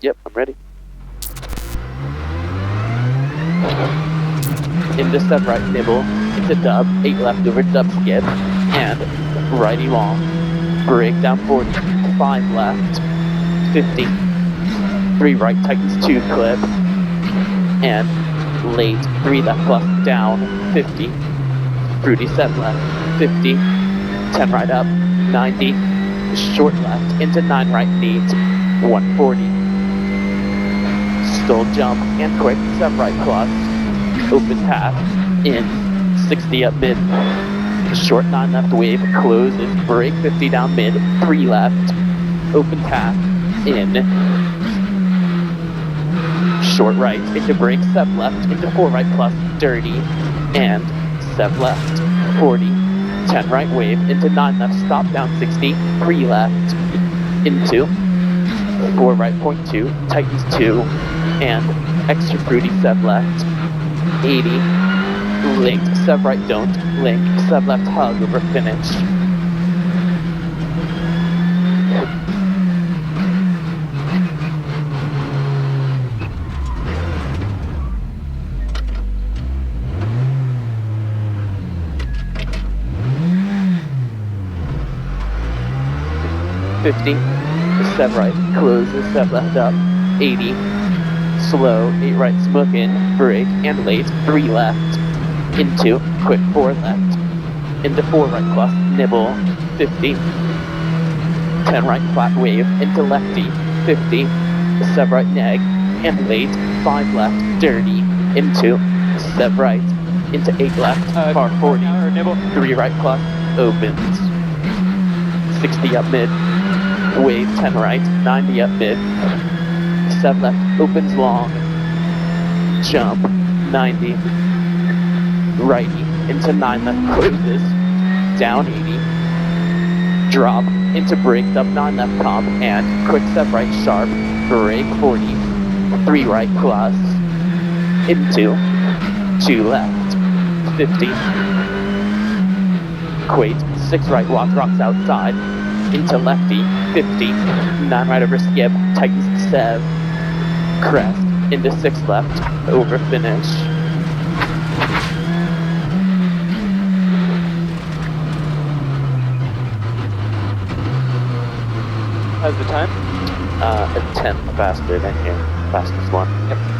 Yep, I'm ready. Into step right, nibble, into dub, 8 left over dub skip, and righty long, brake down 40, 5 left, 50, 3 right, tightens 2 clip, and late, 3 left plus down, 50, fruity 7 left, 50, 10 right up, 90, short left, into 9 right neat, 140, stall jump, and quick, 7 right plus, open path, in, 60 up mid, short 9 left wave, closes, brake 50 down mid, 3 left, open path, in, short right, into brake, 7 left, into 4 right plus, dirty, and 7 left, 40, 10 right wave, into 9 left, stop down 60, 3 left, into, 4 right point 2, tightens 2, and extra fruity 7 left, 80, link, 7 right don't, link, 7 left hug over finish. $50, 7 right, closes, 7 left up, 80, slow, 8 right smoking, brake, and late, 3 left, into, quick 4 left, into 4 right plus, nibble, 50, 10 right flat wave, into lefty, 50, 7 right neg, and late, 5 left, dirty, into, 7 right, into 8 left, par 40, 3 right plus, opens, 60 up mid, wave 10 right, 90 up mid, 7 left, opens long, jump, 90, righty, into 9 left, closes, down 80, drop, into brake, up 9 left comp, and quick step right sharp, brake 40, 3 right plus, into, 2 left, 50, quate, 6 right walk, rocks outside, into lefty, 50, 9 right over skip, tightens 7, crest, into 6 left, over finish. How's the time? A 10th faster than your fastest one. Yep.